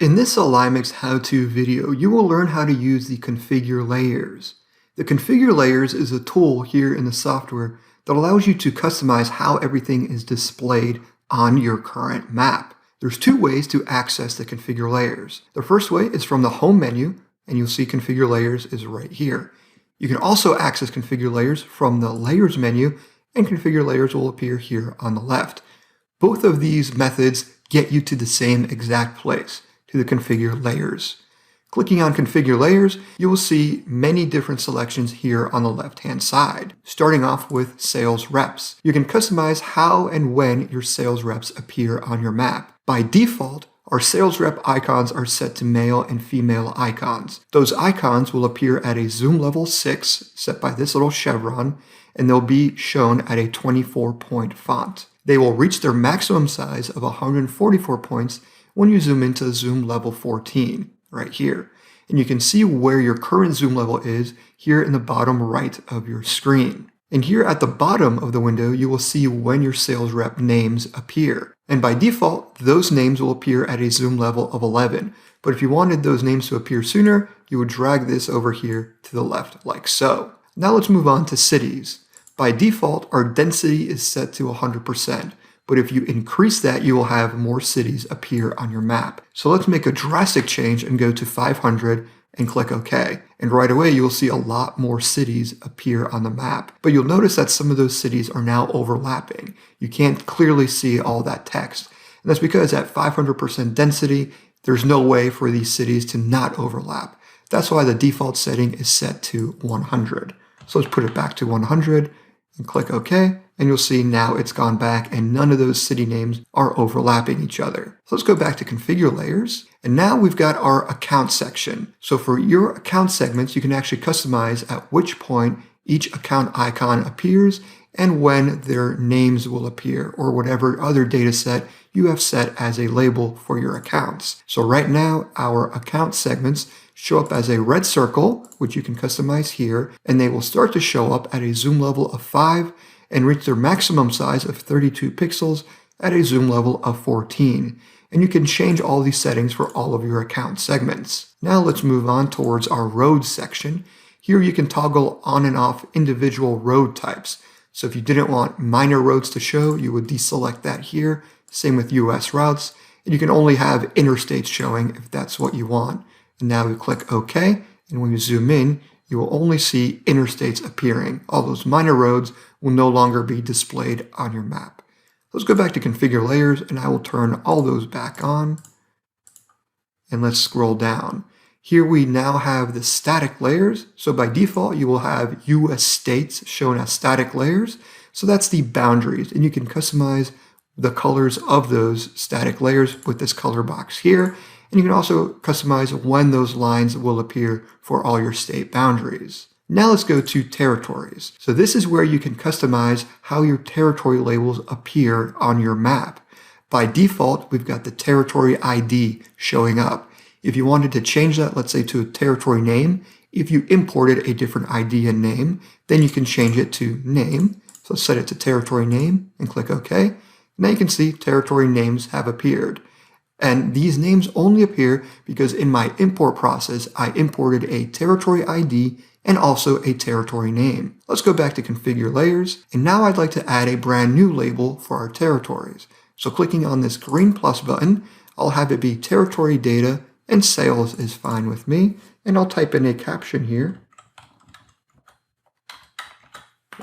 In this AlignMix how-to video, you will learn how to use the configure layers. The configure layers is a tool here in the software that allows you to customize how everything is displayed on your current map. There's two ways to access the configure layers. The first way is from the home menu, and you'll see configure layers is right here. You can also access configure layers from the layers menu, and configure layers will appear here on the left. Both of these methods get you to the same exact place, to the configure layers. Clicking on configure layers, you will see many different selections here on the left-hand side. Starting off with sales reps. You can customize how and when your sales reps appear on your map. By default, our sales rep icons are set to male and female icons. Those icons will appear at a zoom level 6, set by this little chevron, and they'll be shown at a 24-point font. They will reach their maximum size of 144 points when you zoom into zoom level 14, right here. And you can see where your current zoom level is here in the bottom right of your screen. And here at the bottom of the window, you will see when your sales rep names appear. And by default, those names will appear at a zoom level of 11. But if you wanted those names to appear sooner, you would drag this over here to the left like so. Now let's move on to cities. By default, our density is set to 100%. But if you increase that, you will have more cities appear on your map. So let's make a drastic change and go to 500 and click OK. And right away, you'll see a lot more cities appear on the map. But you'll notice that some of those cities are now overlapping. You can't clearly see all that text. And that's because at 500% density, there's no way for these cities to not overlap. That's why the default setting is set to 100. So let's put it back to 100 and click OK. And you'll see now it's gone back and none of those city names are overlapping each other. So let's go back to configure layers. And now we've got our account section. So for your account segments, you can actually customize at which point each account icon appears and when their names will appear or whatever other data set you have set as a label for your accounts. So right now, our account segments show up as a red circle, which you can customize here, and they will start to show up at a zoom level of 5 and reach their maximum size of 32 pixels at a zoom level of 14. And you can change all these settings for all of your account segments. Now let's move on towards our roads section. Here you can toggle on and off individual road types. So if you didn't want minor roads to show, you would deselect that here. Same with US routes. And you can only have interstates showing if that's what you want. And now we click OK. And when you zoom in, you will only see interstates appearing. All those minor roads will no longer be displayed on your map. Let's go back to configure layers and I will turn all those back on. And let's scroll down. Here we now have the static layers. So by default, you will have US states shown as static layers. So that's the boundaries, and you can customize the colors of those static layers with this color box here. And you can also customize when those lines will appear for all your state boundaries. Now let's go to territories. So this is where you can customize how your territory labels appear on your map. By default, we've got the territory ID showing up. If you wanted to change that, let's say to a territory name, if you imported a different ID and name, then you can change it to name. So let's set it to territory name and click OK. Now you can see territory names have appeared. And these names only appear because in my import process, I imported a territory ID and also a territory name. Let's go back to configure layers. And now I'd like to add a brand new label for our territories. So clicking on this green plus button, I'll have it be territory data and sales is fine with me. And I'll type in a caption here,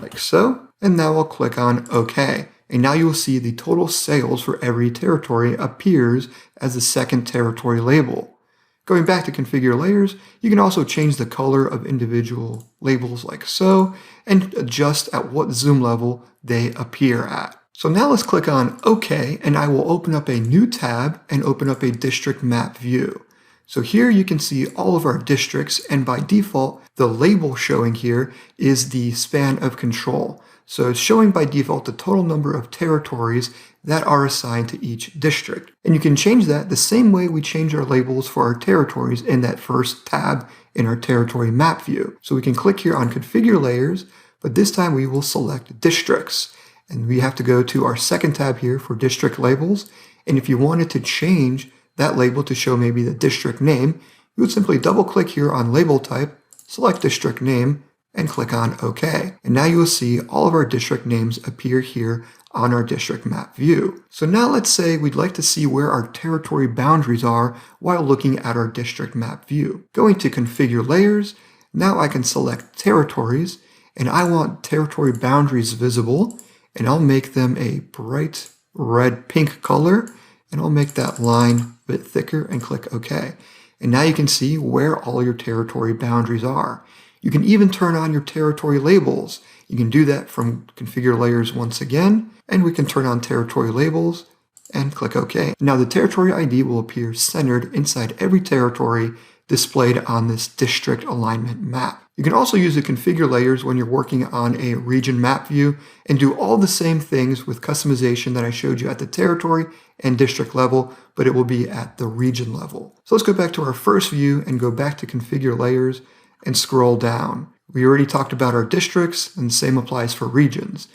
like so. And now I'll click on OK. And now you will see the total sales for every territory appears as the second territory label. Going back to configure layers, you can also change the color of individual labels like so, and adjust at what zoom level they appear at. So now let's click on OK, and I will open up a new tab and open up a district map view. So here you can see all of our districts, and by default, the label showing here is the span of control. So it's showing by default the total number of territories that are assigned to each district. And you can change that the same way we change our labels for our territories in that first tab in our territory map view. So we can click here on configure layers, but this time we will select districts. And we have to go to our second tab here for district labels. And if you wanted to change that label to show maybe the district name, you would simply double click here on label type, select district name, and click on OK. And now you will see all of our district names appear here on our district map view. So now let's say we'd like to see where our territory boundaries are while looking at our district map view. Going to configure layers, now I can select territories, and I want territory boundaries visible, and I'll make them a bright red pink color, and I'll make that line a bit thicker and click OK. And now you can see where all your territory boundaries are. You can even turn on your territory labels. You can do that from configure layers once again, and we can turn on territory labels and click OK. Now the territory ID will appear centered inside every territory displayed on this district alignment map. You can also use the configure layers when you're working on a region map view and do all the same things with customization that I showed you at the territory and district level, but it will be at the region level. So let's go back to our first view and go back to configure layers and scroll down. We already talked about our districts, and the same applies for regions.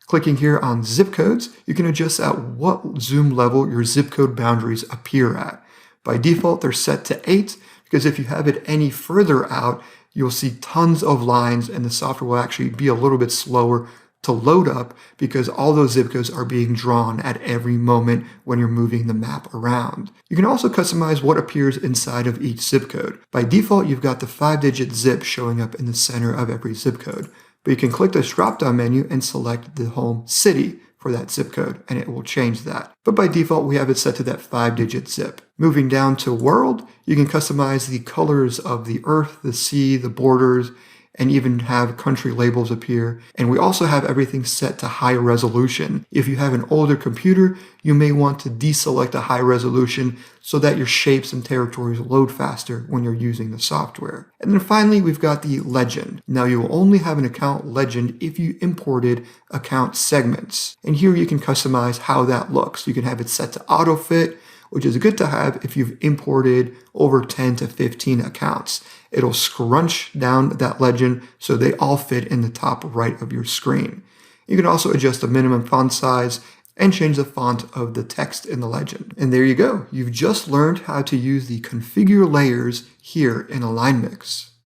Clicking here on zip codes, you can adjust at what zoom level your zip code boundaries appear at. By default, they're set to 8, because if you have it any further out, you'll see tons of lines and the software will actually be a little bit slower to load up because all those zip codes are being drawn at every moment when you're moving the map around. You can also customize what appears inside of each zip code. By default, you've got the 5-digit zip showing up in the center of every zip code, but you can click this drop-down menu and select the home city for that zip code, and it will change that. But by default, we have it set to that 5-digit zip. Moving down to world, you can customize the colors of the earth, the sea, the borders, and even have country labels appear. And we also have everything set to high resolution. If you have an older computer, you may want to deselect a high resolution so that your shapes and territories load faster when you're using the software. And then finally, we've got the legend. Now you will only have an account legend if you imported account segments. And here you can customize how that looks. You can have it set to auto fit, which is good to have if you've imported over 10 to 15 accounts. It'll scrunch down that legend so they all fit in the top right of your screen. You can also adjust the minimum font size and change the font of the text in the legend. And there you go. You've just learned how to use the configure layers here in AlignMix.